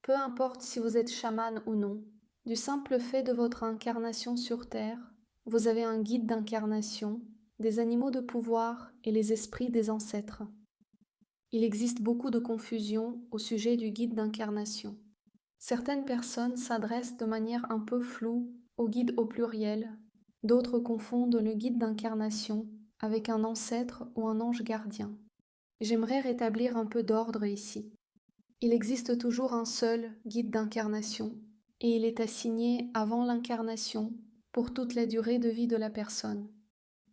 Peu importe si vous êtes chaman ou non, du simple fait de votre incarnation sur Terre, vous avez un guide d'incarnation, des animaux de pouvoir et les esprits des ancêtres. Il existe beaucoup de confusion au sujet du guide d'incarnation. Certaines personnes s'adressent de manière un peu floue au guide au pluriel, d'autres confondent le guide d'incarnation avec un ancêtre ou un ange gardien. J'aimerais rétablir un peu d'ordre ici. Il existe toujours un seul guide d'incarnation, et il est assigné avant l'incarnation pour toute la durée de vie de la personne.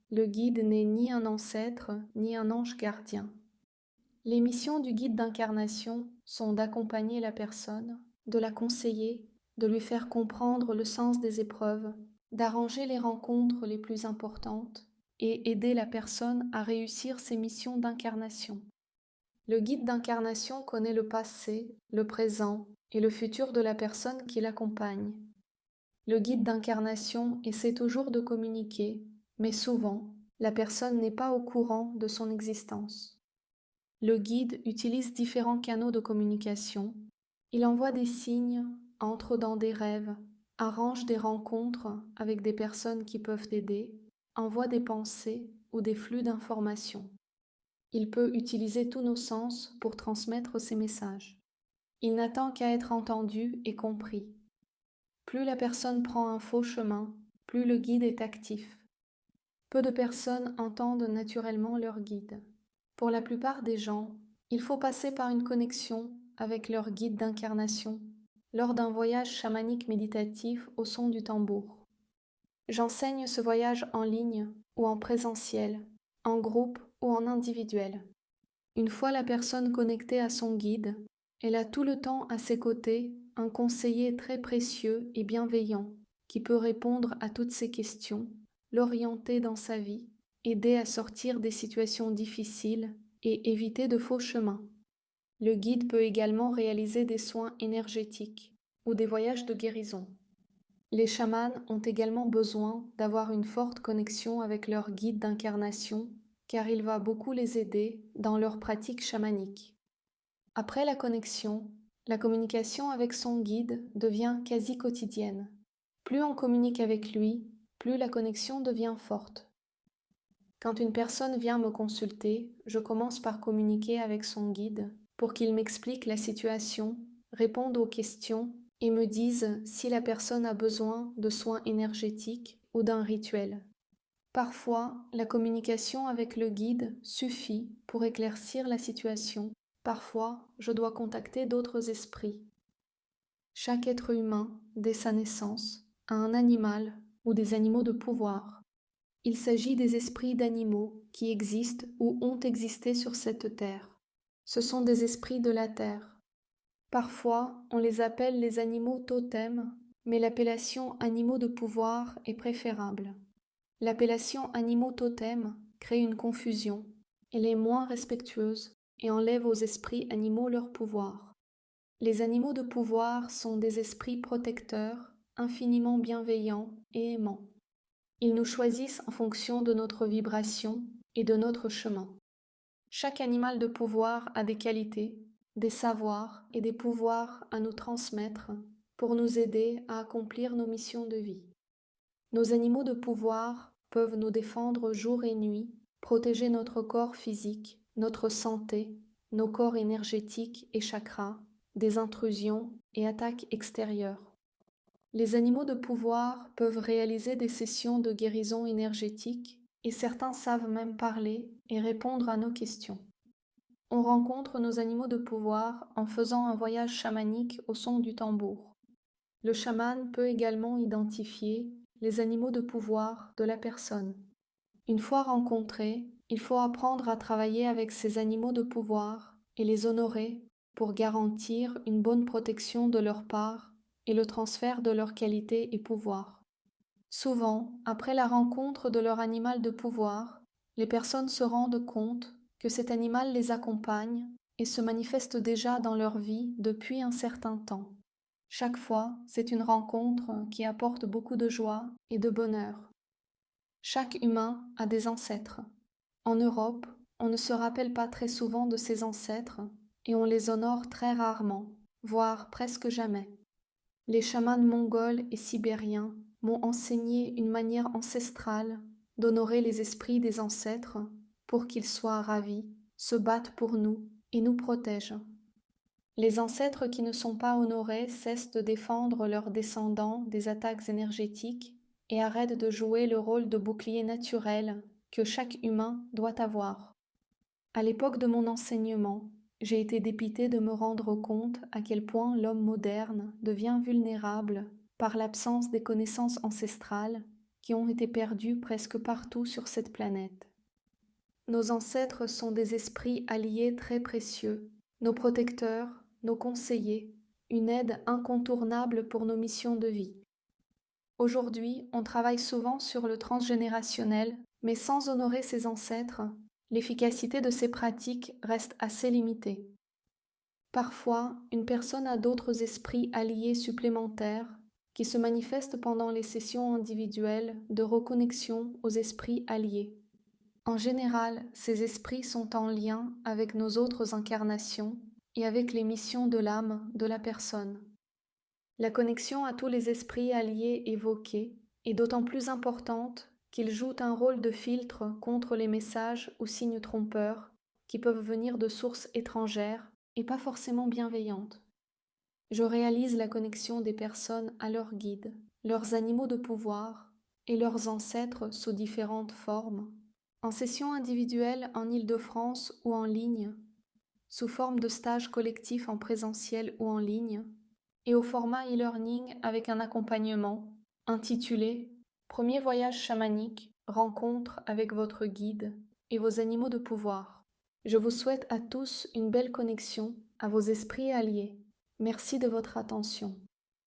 Le guide n'est ni un ancêtre, ni un ange gardien. Les missions du guide d'incarnation sont d'accompagner la personne, de la conseiller, de lui faire comprendre le sens des épreuves, d'arranger les rencontres les plus importantes et aider la personne à réussir ses missions d'incarnation. Le guide d'incarnation connaît le passé, le présent et le futur de la personne qui l'accompagne. Le guide d'incarnation essaie toujours de communiquer, mais souvent, la personne n'est pas au courant de son existence. Le guide utilise différents canaux de communication. Il envoie des signes, entre dans des rêves, arrange des rencontres avec des personnes qui peuvent aider, envoie des pensées ou des flux d'informations. Il peut utiliser tous nos sens pour transmettre ses messages. Il n'attend qu'à être entendu et compris. Plus la personne prend un faux chemin, plus le guide est actif. Peu de personnes entendent naturellement leur guide. Pour la plupart des gens, il faut passer par une connexion avec leur guide d'incarnation lors d'un voyage chamanique méditatif au son du tambour. J'enseigne ce voyage en ligne ou en présentiel, en groupe ou en individuel. Une fois la personne connectée à son guide, elle a tout le temps à ses côtés un conseiller très précieux et bienveillant qui peut répondre à toutes ses questions, l'orienter dans sa vie, aider à sortir des situations difficiles et éviter de faux chemins. Le guide peut également réaliser des soins énergétiques ou des voyages de guérison. Les chamans ont également besoin d'avoir une forte connexion avec leur guide d'incarnation car il va beaucoup les aider dans leur pratique chamanique. Après la connexion, la communication avec son guide devient quasi quotidienne. Plus on communique avec lui, plus la connexion devient forte. Quand une personne vient me consulter, je commence par communiquer avec son guide pour qu'il m'explique la situation, réponde aux questions et me dise si la personne a besoin de soins énergétiques ou d'un rituel. Parfois, la communication avec le guide suffit pour éclaircir la situation. Parfois, je dois contacter d'autres esprits. Chaque être humain, dès sa naissance, a un animal ou des animaux de pouvoir. Il s'agit des esprits d'animaux qui existent ou ont existé sur cette terre. Ce sont des esprits de la terre. Parfois, on les appelle les animaux totems, mais l'appellation animaux de pouvoir est préférable. L'appellation animaux totems crée une confusion. Elle est moins respectueuse et enlève aux esprits animaux leur pouvoir. Les animaux de pouvoir sont des esprits protecteurs, infiniment bienveillants et aimants. Ils nous choisissent en fonction de notre vibration et de notre chemin. Chaque animal de pouvoir a des qualités, des savoirs et des pouvoirs à nous transmettre pour nous aider à accomplir nos missions de vie. Nos animaux de pouvoir peuvent nous défendre jour et nuit, protéger notre corps physique, notre santé, nos corps énergétiques et chakras, des intrusions et attaques extérieures. Les animaux de pouvoir peuvent réaliser des sessions de guérison énergétique et certains savent même parler et répondre à nos questions. On rencontre nos animaux de pouvoir en faisant un voyage chamanique au son du tambour. Le chaman peut également identifier les animaux de pouvoir de la personne. Une fois rencontrés, il faut apprendre à travailler avec ces animaux de pouvoir et les honorer pour garantir une bonne protection de leur part et le transfert de leurs qualités et pouvoirs. Souvent, après la rencontre de leur animal de pouvoir, les personnes se rendent compte que cet animal les accompagne et se manifeste déjà dans leur vie depuis un certain temps. Chaque fois, c'est une rencontre qui apporte beaucoup de joie et de bonheur. Chaque humain a des ancêtres. En Europe, on ne se rappelle pas très souvent de ses ancêtres et on les honore très rarement. voire presque jamais. Les chamans mongols et sibériens m'ont enseigné une manière ancestrale d'honorer les esprits des ancêtres pour qu'ils soient ravis, se battent pour nous et nous protègent. Les ancêtres qui ne sont pas honorés cessent de défendre leurs descendants des attaques énergétiques et arrêtent de jouer le rôle de bouclier naturel que chaque humain doit avoir. À l'époque de mon enseignement, j'ai été dépitée de me rendre compte à quel point l'homme moderne devient vulnérable par l'absence des connaissances ancestrales qui ont été perdues presque partout sur cette planète. Nos ancêtres sont des esprits alliés très précieux, nos protecteurs, nos conseillers, une aide incontournable pour nos missions de vie. Aujourd'hui, on travaille souvent sur le transgénérationnel, mais sans honorer ses ancêtres, l'efficacité de ces pratiques reste assez limitée. Parfois, une personne a d'autres esprits alliés supplémentaires qui se manifestent pendant les sessions individuelles de reconnexion aux esprits alliés. En général, ces esprits sont en lien avec nos autres incarnations et avec les missions de l'âme de la personne. La connexion à tous les esprits alliés évoqués est d'autant plus importante qu'ils jouent un rôle de filtre contre les messages ou signes trompeurs qui peuvent venir de sources étrangères et pas forcément bienveillantes. Je réalise la connexion des personnes à leurs guides, leurs animaux de pouvoir et leurs ancêtres sous différentes formes, en session individuelle en Île-de-France ou en ligne, sous forme de stages collectifs en présentiel ou en ligne, et au format e-learning avec un accompagnement intitulé Premier voyage chamanique, rencontre avec votre guide et vos animaux de pouvoir. Je vous souhaite à tous une belle connexion à vos esprits alliés. Merci de votre attention.